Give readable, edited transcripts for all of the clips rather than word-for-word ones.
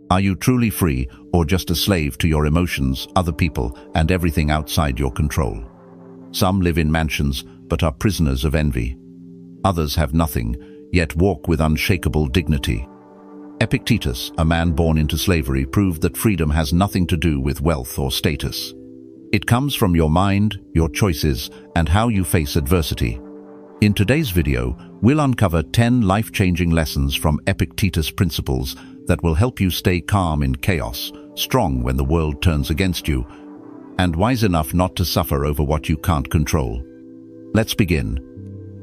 Are you truly free, or just a slave to your emotions, other people, and everything outside your control? Some live in mansions, but are prisoners of envy. Others have nothing, yet walk with unshakable dignity. Epictetus, a man born into slavery, proved that freedom has nothing to do with wealth or status. It comes from your mind, your choices, and how you face adversity. In today's video, we'll uncover 10 life-changing lessons from Epictetus' principles that will help you stay calm in chaos, strong when the world turns against you, and wise enough not to suffer over what you can't control. Let's begin.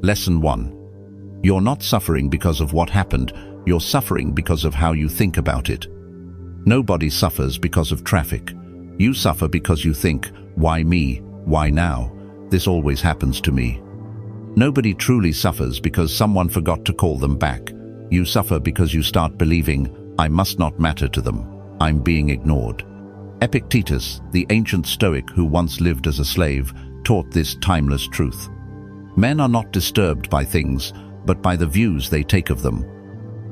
Lesson 1. You're not suffering because of what happened, you're suffering because of how you think about it. Nobody suffers because of traffic. You suffer because you think, why me? Why now? This always happens to me. Nobody truly suffers because someone forgot to call them back. You suffer because you start believing, I must not matter to them. I'm being ignored. Epictetus, the ancient Stoic who once lived as a slave, taught this timeless truth. Men are not disturbed by things, but by the views they take of them.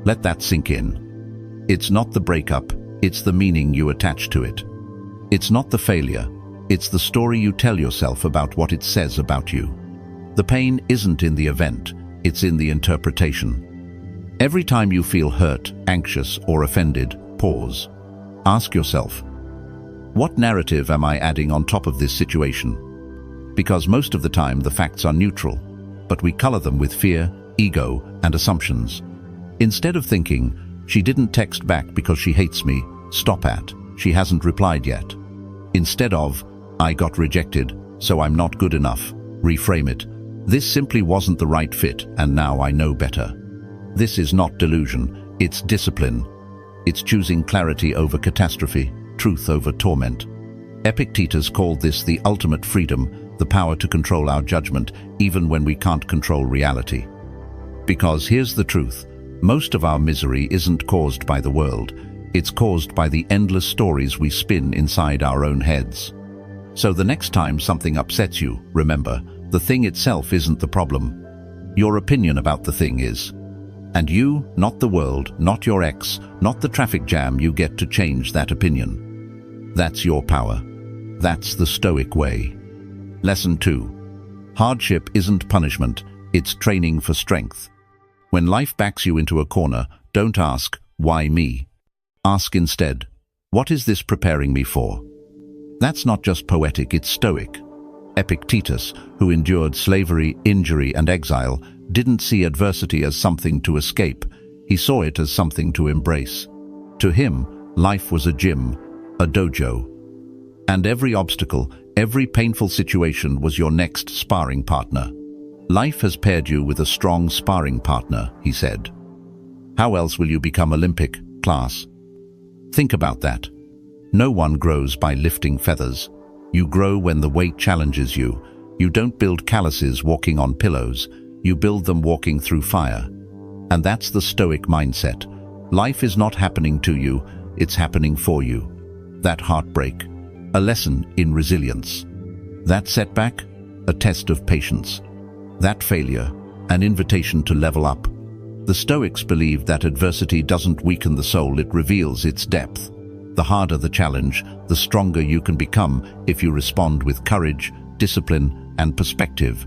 Let that sink in. It's not the breakup, it's the meaning you attach to it. It's not the failure, it's the story you tell yourself about what it says about you. The pain isn't in the event, it's in the interpretation. Every time you feel hurt, anxious, or offended, pause. Ask yourself, what narrative am I adding on top of this situation? Because most of the time the facts are neutral, but we color them with fear, ego, and assumptions. Instead of thinking, she didn't text back because she hates me, stop at, she hasn't replied yet. Instead of, I got rejected, so I'm not good enough, reframe it. This simply wasn't the right fit, and now I know better. This is not delusion, it's discipline. It's choosing clarity over catastrophe, truth over torment. Epictetus called this the ultimate freedom, the power to control our judgment, even when we can't control reality. Because here's the truth, most of our misery isn't caused by the world, it's caused by the endless stories we spin inside our own heads. So the next time something upsets you, remember, the thing itself isn't the problem. Your opinion about the thing is. And you, not the world, not your ex, not the traffic jam, you get to change that opinion. That's your power. That's the Stoic way. Lesson 2. Hardship isn't punishment, it's training for strength. When life backs you into a corner, don't ask, why me? Ask instead, what is this preparing me for? That's not just poetic, it's Stoic. Epictetus, who endured slavery, injury, and exile, didn't see adversity as something to escape. He saw it as something to embrace. To him, life was a gym, a dojo. And every obstacle, every painful situation was your next sparring partner. Life has paired you with a strong sparring partner, he said. How else will you become Olympic class? Think about that. No one grows by lifting feathers. You grow when the weight challenges you. You don't build calluses walking on pillows. You build them walking through fire. And that's the Stoic mindset. Life is not happening to you, it's happening for you. That heartbreak, a lesson in resilience. That setback, a test of patience. That failure, an invitation to level up. The Stoics believed that adversity doesn't weaken the soul, it reveals its depth. The harder the challenge, the stronger you can become if you respond with courage, discipline, and perspective.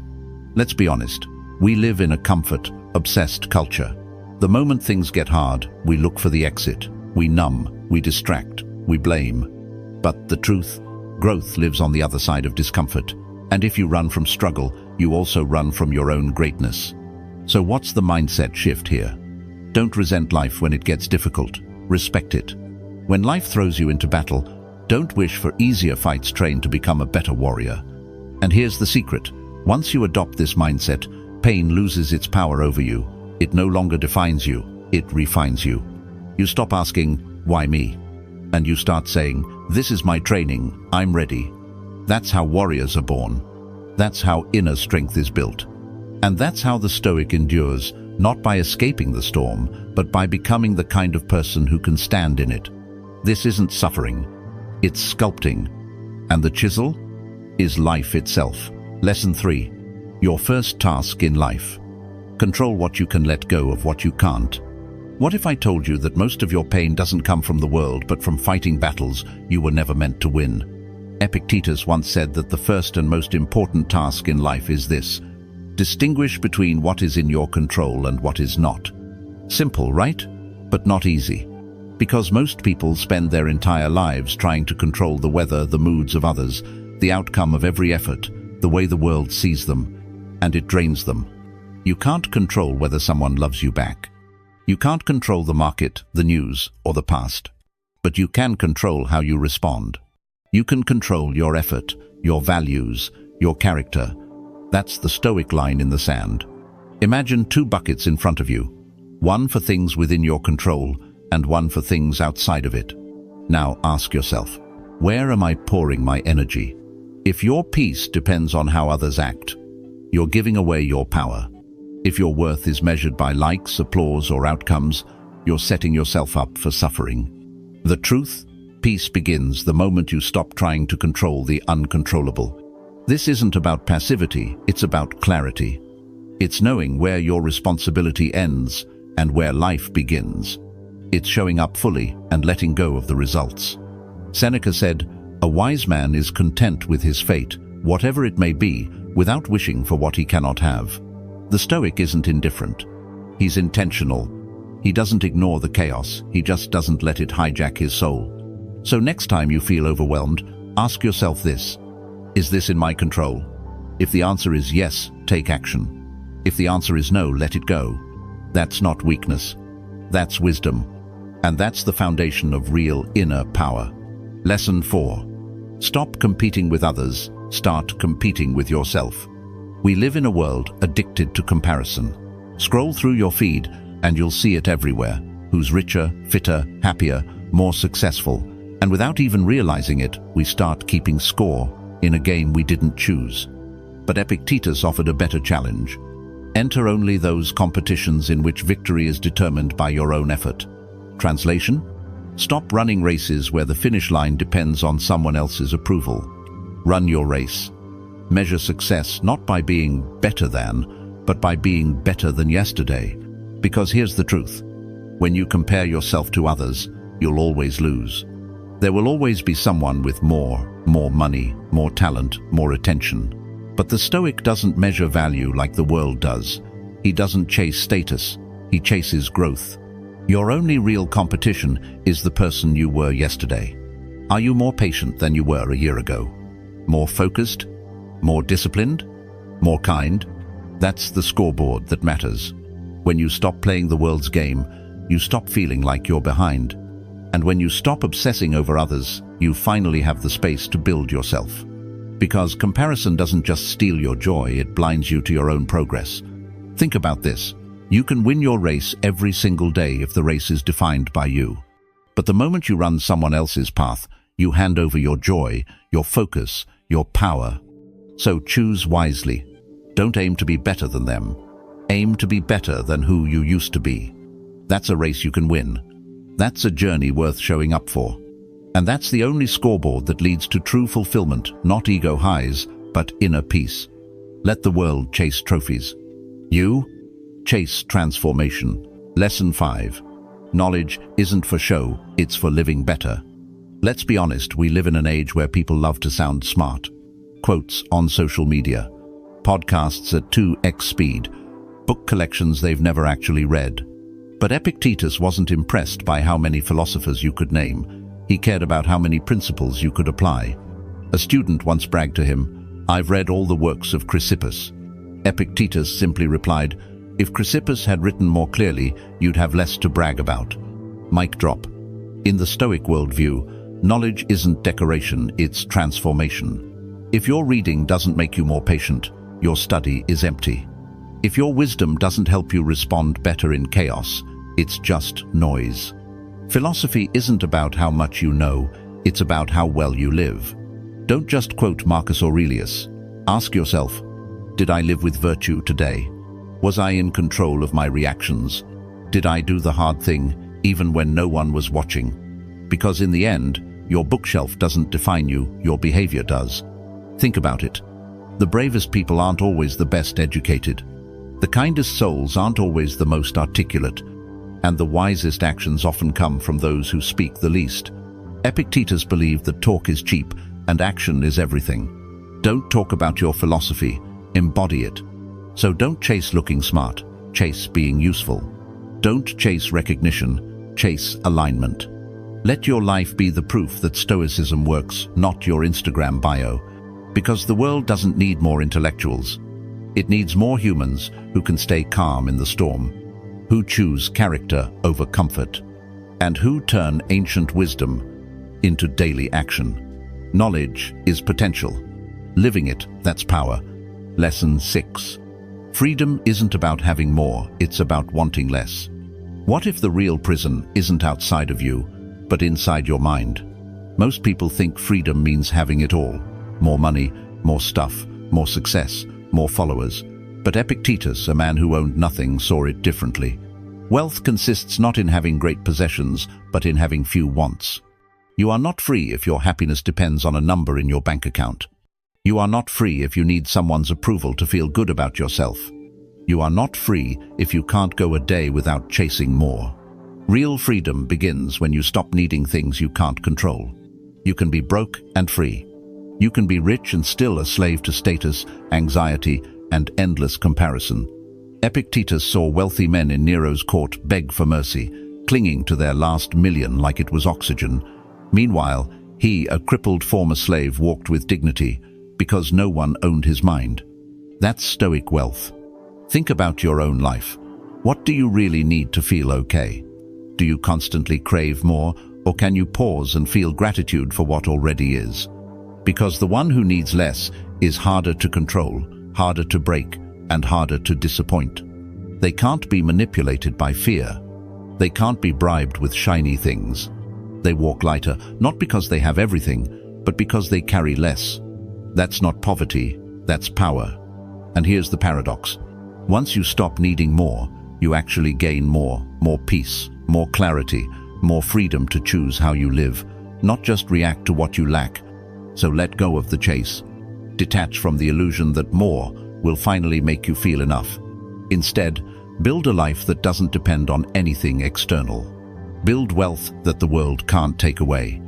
Let's be honest, we live in a comfort-obsessed culture. The moment things get hard, we look for the exit. We numb, we distract, we blame. But the truth, growth lives on the other side of discomfort. And if you run from struggle, you also run from your own greatness. So what's the mindset shift here? Don't resent life when it gets difficult. Respect it. When life throws you into battle, don't wish for easier fights, train to become a better warrior. And here's the secret. Once you adopt this mindset, pain loses its power over you. It no longer defines you, it refines you. You stop asking, why me? And you start saying, this is my training, I'm ready. That's how warriors are born. That's how inner strength is built. And that's how the Stoic endures, not by escaping the storm, but by becoming the kind of person who can stand in it. This isn't suffering, it's sculpting. And the chisel is life itself. Lesson 3. Your first task in life. Control what you can, let go of what you can't. What if I told you that most of your pain doesn't come from the world, but from fighting battles you were never meant to win? Epictetus once said that the first and most important task in life is this: distinguish between what is in your control and what is not. Simple, right? But not easy. Because most people spend their entire lives trying to control the weather, the moods of others, the outcome of every effort, the way the world sees them, and it drains them. You can't control whether someone loves you back. You can't control the market, the news, or the past. But you can control how you respond. You can control your effort, your values, your character. That's the Stoic line in the sand. Imagine two buckets in front of you, one for things within your control and one for things outside of it. Now ask yourself, where am I pouring my energy? If your peace depends on how others act, you're giving away your power. If your worth is measured by likes, applause, or outcomes, you're setting yourself up for suffering. The truth? Peace begins the moment you stop trying to control the uncontrollable. This isn't about passivity, it's about clarity. It's knowing where your responsibility ends and where life begins. It's showing up fully and letting go of the results. Seneca said, "A wise man is content with his fate, whatever it may be, without wishing for what he cannot have." The Stoic isn't indifferent. He's intentional. He doesn't ignore the chaos, he just doesn't let it hijack his soul. So next time you feel overwhelmed, ask yourself this: is this in my control? If the answer is yes, take action. If the answer is no, let it go. That's not weakness. That's wisdom. And that's the foundation of real inner power. Lesson 4. Stop competing with others. Start competing with yourself. We live in a world addicted to comparison. Scroll through your feed and you'll see it everywhere. Who's richer, fitter, happier, more successful. And without even realizing it, we start keeping score in a game we didn't choose. But Epictetus offered a better challenge. Enter only those competitions in which victory is determined by your own effort. Translation? Stop running races where the finish line depends on someone else's approval. Run your race. Measure success not by being better than, but by being better than yesterday. Because here's the truth. When you compare yourself to others, you'll always lose. There will always be someone with more money, more talent, more attention. But the Stoic doesn't measure value like the world does. He doesn't chase status, he chases growth. Your only real competition is the person you were yesterday. Are you more patient than you were a year ago? More focused? More disciplined? More kind? That's the scoreboard that matters. When you stop playing the world's game, you stop feeling like you're behind. And when you stop obsessing over others, you finally have the space to build yourself. Because comparison doesn't just steal your joy, it blinds you to your own progress. Think about this. You can win your race every single day if the race is defined by you. But the moment you run someone else's path, you hand over your joy, your focus, your power. So choose wisely. Don't aim to be better than them. Aim to be better than who you used to be. That's a race you can win. That's a journey worth showing up for. And that's the only scoreboard that leads to true fulfillment, not ego highs, but inner peace. Let the world chase trophies. You chase transformation. Lesson 5. Knowledge isn't for show, it's for living better. Let's be honest, we live in an age where people love to sound smart. Quotes on social media, podcasts at 2x speed, book collections they've never actually read. But Epictetus wasn't impressed by how many philosophers you could name. He cared about how many principles you could apply. A student once bragged to him, "I've read all the works of Chrysippus." Epictetus simply replied, "If Chrysippus had written more clearly, you'd have less to brag about." Mic drop. In the Stoic worldview, knowledge isn't decoration, it's transformation. If your reading doesn't make you more patient, your study is empty. If your wisdom doesn't help you respond better in chaos, it's just noise. Philosophy isn't about how much you know, it's about how well you live. Don't just quote Marcus Aurelius. Ask yourself, did I live with virtue today? Was I in control of my reactions? Did I do the hard thing, even when no one was watching? Because in the end, your bookshelf doesn't define you, your behavior does. Think about it. The bravest people aren't always the best educated. The kindest souls aren't always the most articulate. and the wisest actions often come from those who speak the least. Epictetus believed that talk is cheap and action is everything. Don't talk about your philosophy, embody it. So don't chase looking smart, chase being useful. Don't chase recognition, chase alignment. Let your life be the proof that Stoicism works, not your Instagram bio. Because the world doesn't need more intellectuals. It needs more humans who can stay calm in the storm, who choose character over comfort, and who turn ancient wisdom into daily action. Knowledge is potential. Living it, that's power. Lesson 6. Freedom isn't about having more, it's about wanting less. What if the real prison isn't outside of you, but inside your mind? Most people think freedom means having it all. More money, more stuff, more success, more followers. But Epictetus, a man who owned nothing, saw it differently. Wealth consists not in having great possessions, but in having few wants. You are not free if your happiness depends on a number in your bank account. You are not free if you need someone's approval to feel good about yourself. You are not free if you can't go a day without chasing more. Real freedom begins when you stop needing things you can't control. You can be broke and free. You can be rich and still a slave to status, anxiety, and endless comparison. Epictetus saw wealthy men in Nero's court beg for mercy, clinging to their last million like it was oxygen. Meanwhile, he, a crippled former slave, walked with dignity because no one owned his mind. That's Stoic wealth. Think about your own life. What do you really need to feel okay? Do you constantly crave more, or can you pause and feel gratitude for what already is? Because the one who needs less is harder to control, harder to break, and harder to disappoint. They can't be manipulated by fear. They can't be bribed with shiny things. They walk lighter, not because they have everything, but because they carry less. That's not poverty, that's power. And here's the paradox. Once you stop needing more, you actually gain more peace, more clarity, more freedom to choose how you live, not just react to what you lack. So let go of the chase. Detach from the illusion that more will finally make you feel enough. Instead, build a life that doesn't depend on anything external. Build wealth that the world can't take away.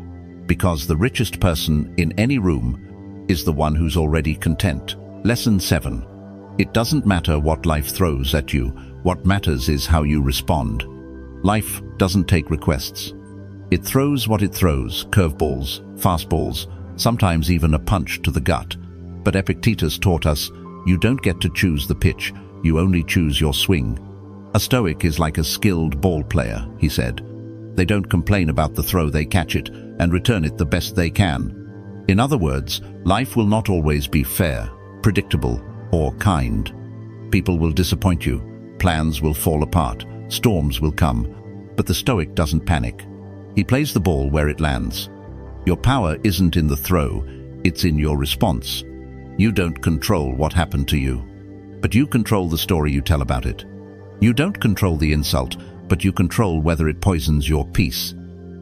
Because the richest person in any room is the one who's already content. Lesson 7. It doesn't matter what life throws at you. What matters is how you respond. Life doesn't take requests. It throws what it throws, curveballs, fastballs, sometimes even a punch to the gut. But Epictetus taught us, you don't get to choose the pitch, you only choose your swing. A Stoic is like a skilled ball player, he said. They don't complain about the throw, they catch it and return it the best they can. In other words, life will not always be fair, predictable, or kind. People will disappoint you, plans will fall apart, storms will come, but the Stoic doesn't panic. He plays the ball where it lands. Your power isn't in the throw, it's in your response. You don't control what happened to you, but you control the story you tell about it. You don't control the insult, but you control whether it poisons your peace.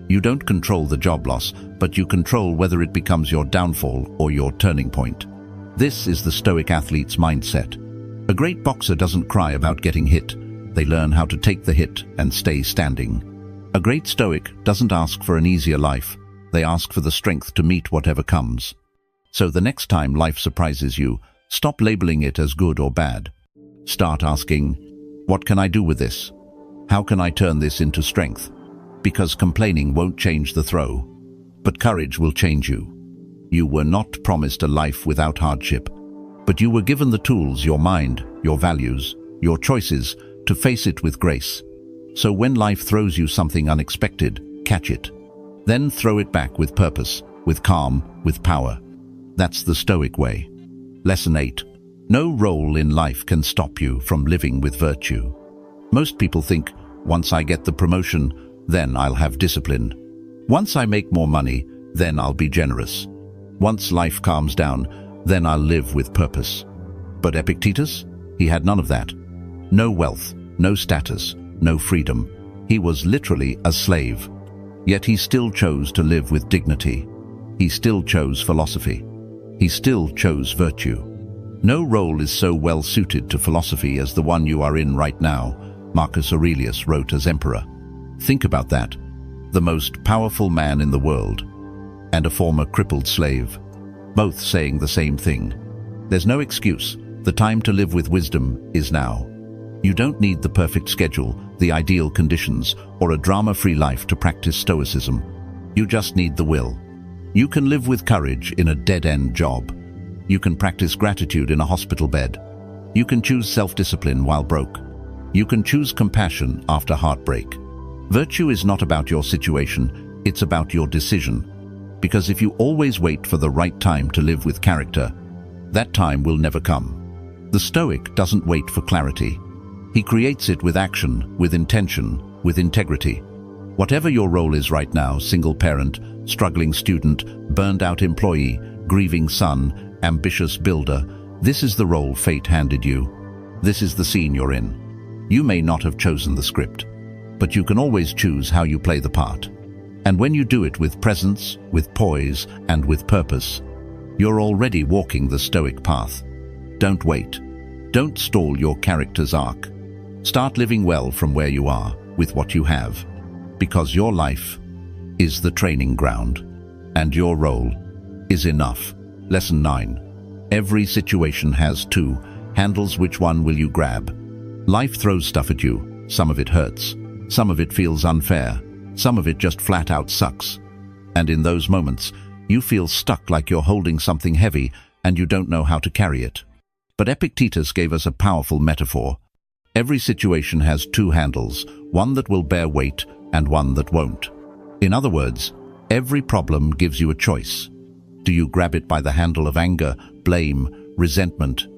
You don't control the job loss, but you control whether it becomes your downfall or your turning point. This is the Stoic athlete's mindset. A great boxer doesn't cry about getting hit. They learn how to take the hit and stay standing. A great Stoic doesn't ask for an easier life. They ask for the strength to meet whatever comes. So the next time life surprises you, stop labeling it as good or bad. Start asking, what can I do with this? How can I turn this into strength? Because complaining won't change the throw, but courage will change you. You were not promised a life without hardship, but you were given the tools, your mind, your values, your choices, to face it with grace. So when life throws you something unexpected, catch it. Then throw it back with purpose, with calm, with power. That's the Stoic way. Lesson 8. No role in life can stop you from living with virtue. Most people think, once I get the promotion, then I'll have discipline. Once I make more money, then I'll be generous. Once life calms down, then I'll live with purpose. But Epictetus? He had none of that. No wealth, no status, no freedom. He was literally a slave. Yet he still chose to live with dignity. He still chose philosophy. He still chose virtue. No role is so well suited to philosophy as the one you are in right now. Marcus Aurelius wrote as emperor. Think about that. The most powerful man in the world and a former crippled slave, both saying the same thing. There's no excuse. The time to live with wisdom is now. You don't need the perfect schedule, the ideal conditions, or a drama-free life to practice stoicism. You just need the will. You can live with courage in a dead-end job. You can practice gratitude in a hospital bed. You can choose self-discipline while broke. You can choose compassion after heartbreak. Virtue is not about your situation, it's about your decision. Because if you always wait for the right time to live with character, that time will never come. The Stoic doesn't wait for clarity. He creates it with action, with intention, with integrity. Whatever your role is right now, single parent, struggling student, burned-out employee, grieving son, ambitious builder, this is the role fate handed you. This is the scene you're in. You may not have chosen the script, but you can always choose how you play the part. And when you do it with presence, with poise, and with purpose, you're already walking the Stoic path. Don't wait. Don't stall your character's arc. Start living well from where you are, with what you have. Because your life is the training ground, and your role is enough. Lesson 9. Every situation has two handles. Which one will you grab? Life throws stuff at you. Some of it hurts. Some of it feels unfair. Some of it just flat out sucks. And in those moments, you feel stuck, like you're holding something heavy and you don't know how to carry it. But Epictetus gave us a powerful metaphor. Every situation has two handles, one that will bear weight and one that won't. In other words, every problem gives you a choice. Do you grab it by the handle of anger, blame, resentment?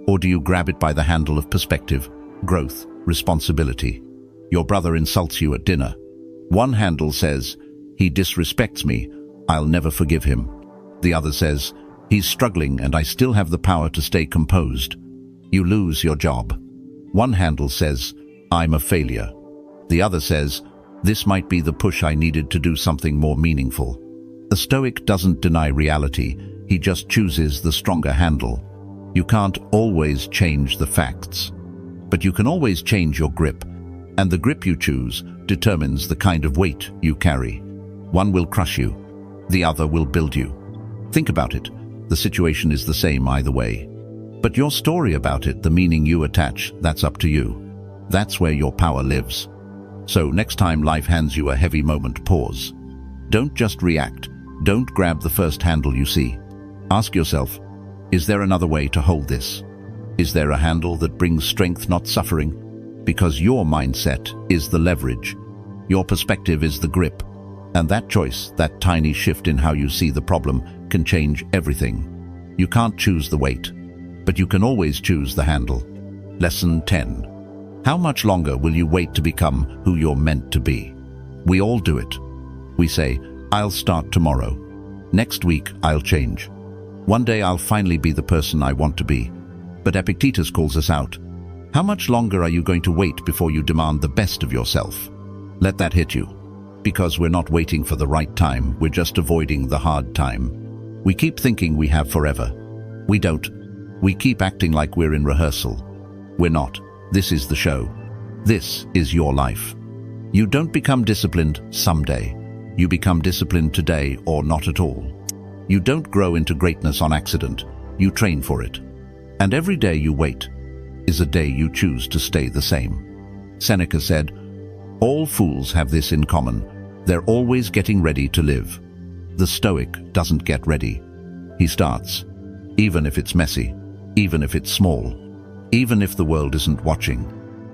Or do you grab it by the handle of perspective, growth, responsibility? Your brother insults you at dinner. One handle says, "He disrespects me, I'll never forgive him." The other says, "He's struggling and I still have the power to stay composed." You lose your job. One handle says, "I'm a failure." The other says, "This might be the push I needed to do something more meaningful." The Stoic doesn't deny reality, he just chooses the stronger handle. You can't always change the facts, but you can always change your grip, and the grip you choose determines the kind of weight you carry. One will crush you, the other will build you. Think about it. The situation is the same either way. But your story about it, the meaning you attach, that's up to you. That's where your power lives. So next time life hands you a heavy moment, pause. Don't just react. Don't grab the first handle you see. Ask yourself, is there another way to hold this? Is there a handle that brings strength, not suffering? Because your mindset is the leverage. Your perspective is the grip. And that choice, that tiny shift in how you see the problem, can change everything. You can't choose the weight, but you can always choose the handle. Lesson 10. How much longer will you wait to become who you're meant to be? We all do it. We say, "I'll start tomorrow. Next week, I'll change. One day I'll finally be the person I want to be." But Epictetus calls us out. How much longer are you going to wait before you demand the best of yourself? Let that hit you. Because we're not waiting for the right time, we're just avoiding the hard time. We keep thinking we have forever. We don't. We keep acting like we're in rehearsal. We're not. This is the show. This is your life. You don't become disciplined someday. You become disciplined today or not at all. You don't grow into greatness on accident. You train for it. And every day you wait is a day you choose to stay the same. Seneca said, "All fools have this in common. They're always getting ready to live." The Stoic doesn't get ready. He starts, even if it's messy, even if it's small, even if the world isn't watching.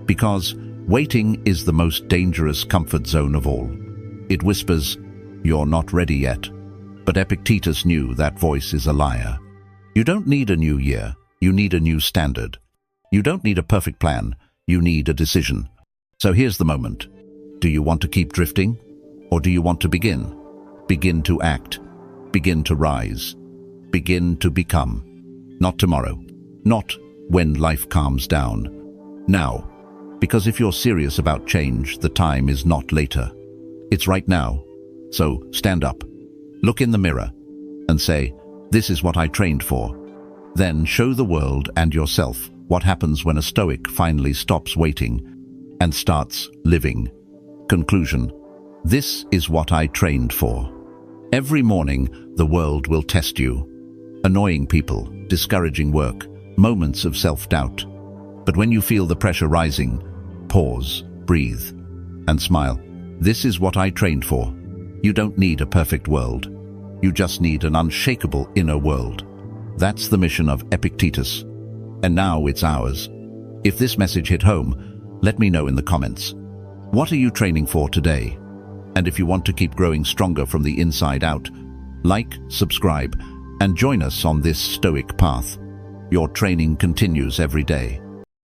Because waiting is the most dangerous comfort zone of all. It whispers, "You're not ready yet." But Epictetus knew that voice is a liar. You don't need a new year. You need a new standard. You don't need a perfect plan. You need a decision. So here's the moment. Do you want to keep drifting? Or do you want to begin? Begin to act. Begin to rise. Begin to become. Not tomorrow. Not when life calms down. Now. Because if you're serious about change, the time is not later. It's right now. So stand up. Look in the mirror and say, "This is what I trained for." Then show the world and yourself what happens when a Stoic finally stops waiting and starts living. Conclusion. This is what I trained for. Every morning, the world will test you. Annoying people, discouraging work, moments of self-doubt. But when you feel the pressure rising, pause, breathe, and smile. This is what I trained for. You don't need a perfect world. You just need an unshakable inner world. That's the mission of Epictetus. And now it's ours. If this message hit home, let me know in the comments. What are you training for today? And if you want to keep growing stronger from the inside out, like, subscribe, and join us on this stoic path. Your training continues every day.